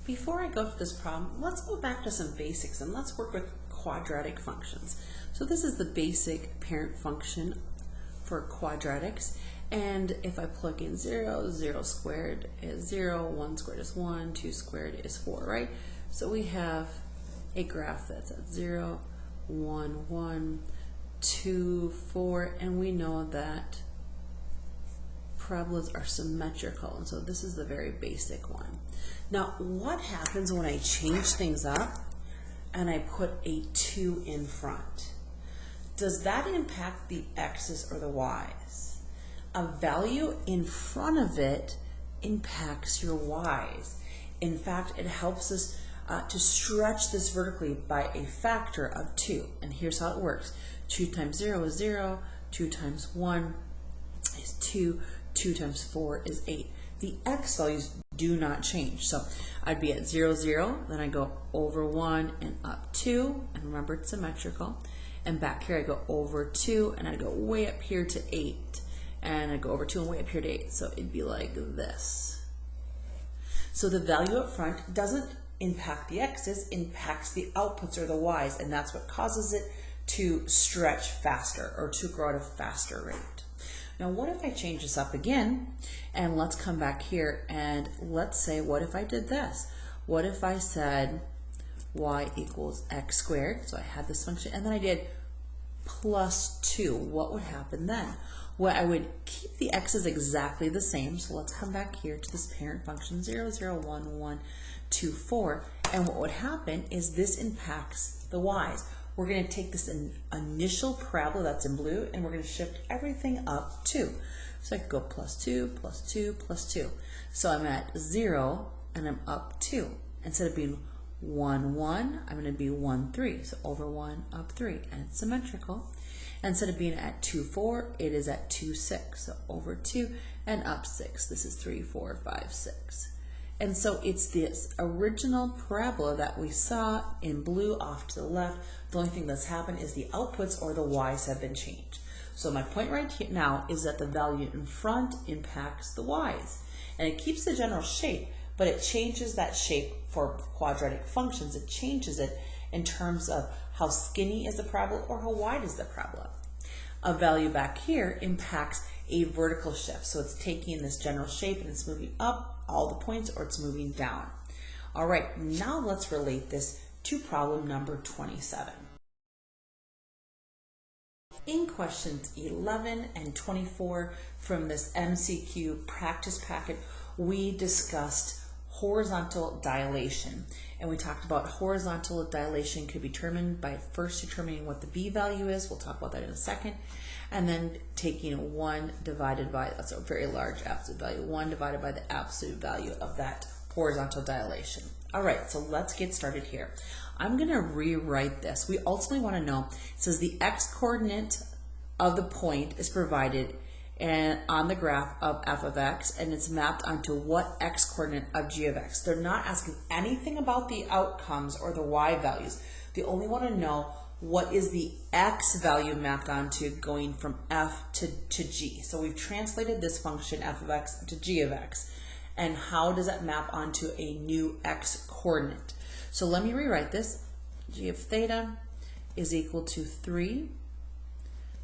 Before I go to this problem, let's go back to some basics and let's work with quadratic functions. So this is the basic parent function for quadratics. And if I plug in 0, 0 squared is 0, 1 squared is 1, 2 squared is 4, right? So we have a graph that's at 0, 1, 1, 2, 4, and we know that parabolas are symmetrical, and so this is the very basic one. Now, what happens when I change things up and I put a 2 in front? Does that impact the x's or the y's? A value in front of it impacts your y's. In fact, it helps us to stretch this vertically by a factor of 2. And here's how it works. 2 times 0 is 0, 2 times 1 is 2, 2 times 4 is 8. The x values do not change. So I'd be at 0, 0, then I go over 1 and up 2, and remember it's symmetrical. And back here I go over 2, and I go way up here to 8. And I go over 2 and way up here to 8. So it'd be like this. So the value up front doesn't impact the x's, impacts the outputs or the y's, and that's what causes it to stretch faster or to grow at a faster rate. Now what if I change this up again, and let's come back here and let's say, what if I did this? What if I said y equals x squared, so I had this function, and then I did plus 2, what would happen then? Well, I would keep the x's exactly the same, so let's come back here to this parent function, 0, 0, 1, 1, 2, 4, and what would happen is this impacts the y's. We're going to take this initial parabola that's in blue, and we're going to shift everything up 2. So I could go plus 2, plus 2, plus 2. So I'm at 0, and I'm up 2. Instead of being 1, 1, I'm going to be 1, 3. So over 1, up 3, and it's symmetrical. And instead of being at 2, 4, it is at 2, 6. So over 2 and up 6. This is 3, 4, 5, 6. And so it's this original parabola that we saw in blue off to the left. The only thing that's happened is the outputs or the y's have been changed. So my point right here now is that the value in front impacts the y's. And it keeps the general shape, but it changes that shape for quadratic functions. It changes it in terms of how skinny is the parabola or how wide is the parabola. A value back here impacts a vertical shift. So it's taking this general shape and it's moving up all the points, or it's moving down. All right, now let's relate this to problem number 27. In questions 11 and 24 from this MCQ practice packet, we discussed horizontal dilation. And we talked about horizontal dilation could be determined by first determining what the b value is. We'll talk about that in a second. And then taking 1 divided by, that's a very large absolute value, 1 divided by the absolute value of that horizontal dilation. All right, so let's get started here. I'm going to rewrite this. We ultimately want to know, it says the x-coordinate of the point is provided and on the graph of f of x, and it's mapped onto what x-coordinate of g of x. They're not asking anything about the outcomes or the y values. They only want to know what is the x value mapped onto going from f to g. So we've translated this function f of x to g of x. And how does that map onto a new x coordinate? So let me rewrite this. G of theta is equal to 3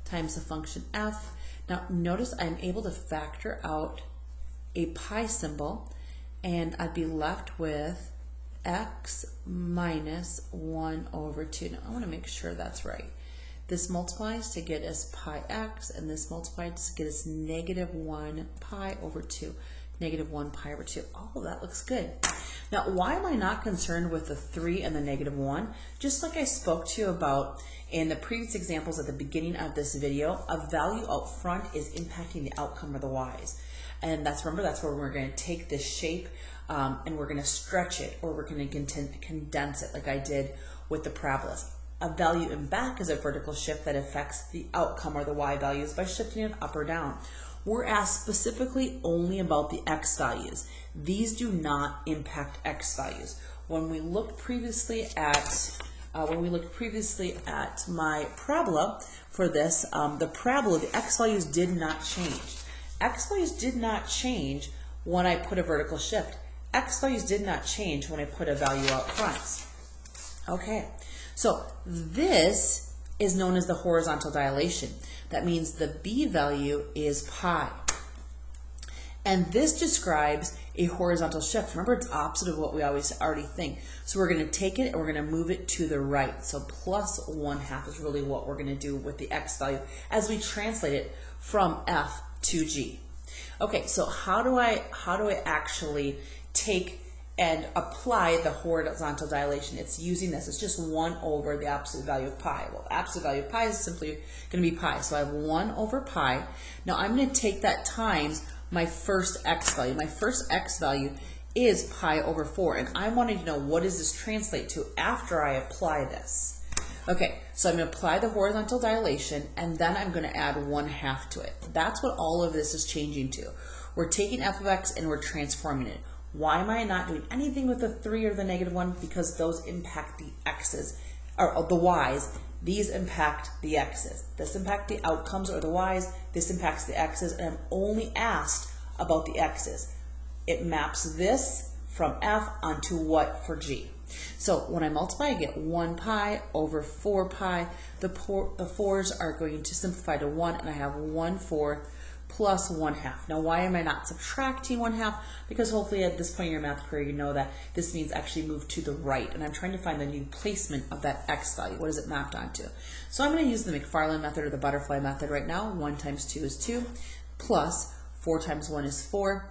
times the function f. Now notice I'm able to factor out a pi symbol, and I'd be left with x minus 1 over 2. Now I want to make sure that's right. This multiplies to get us pi x, and this multiplies to get us negative 1 pi over 2. Negative 1 pi over 2. Oh, that looks good. Now, why am I not concerned with the 3 and the negative 1? Just like I spoke to you about in the previous examples at the beginning of this video, a value out front is impacting the outcome of the y's. And remember, that's where we're going to take this shape and we're going to stretch it, or we're going to condense it like I did with the parabolas. A value in back is a vertical shift that affects the outcome or the y values by shifting it up or down. We're asked specifically only about the x values. These do not impact x values. When we looked previously at my parabola for this, the parabola, the x values did not change. X values did not change when I put a vertical shift. X values did not change when I put a value out front. Okay, so this is known as the horizontal dilation. That means the B value is pi. And this describes a horizontal shift. Remember, it's opposite of what we always already think. So we're going to take it and we're going to move it to the right. So plus 1/2 is really what we're going to do with the X value as we translate it from F to G. Okay, so how do I actually take and apply the horizontal dilation? It's using this. It's just 1 over the absolute value of pi. Well, absolute value of pi is simply going to be pi. So I have 1 over pi. Now I'm going to take that times my first X value. My first X value is pi over 4. And I wanted to know, what does this translate to after I apply this? Okay, so I'm going to apply the horizontal dilation, and then I'm going to add 1/2 to it. That's what all of this is changing to. We're taking f of x and we're transforming it. Why am I not doing anything with the 3 or the -1? Because those impact the x's, or the y's. These impact the x's. This impacts the outcomes or the y's. This impacts the x's, and I'm only asked about the x's. It maps this from f onto what for g. So when I multiply, I get 1 pi over 4 pi. The 4's are going to simplify to 1, and I have 1/4 plus 1/2. Now, why am I not subtracting 1/2? Because hopefully at this point in your math career, you know that this means actually move to the right, and I'm trying to find the new placement of that x value. What is it mapped onto? So I'm going to use the McFarland method or the butterfly method right now. 1 times 2 is 2, plus 4 times 1 is 4,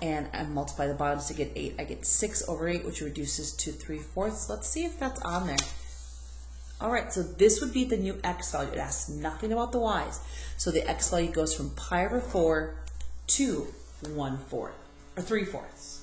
and I multiply the bottoms to get 8. I get 6 over 8, which reduces to 3/4. Let's see if that's on there. All right, so this would be the new x value. It asks nothing about the y's. So the x value goes from pi over 4 to 1/4, or 3/4.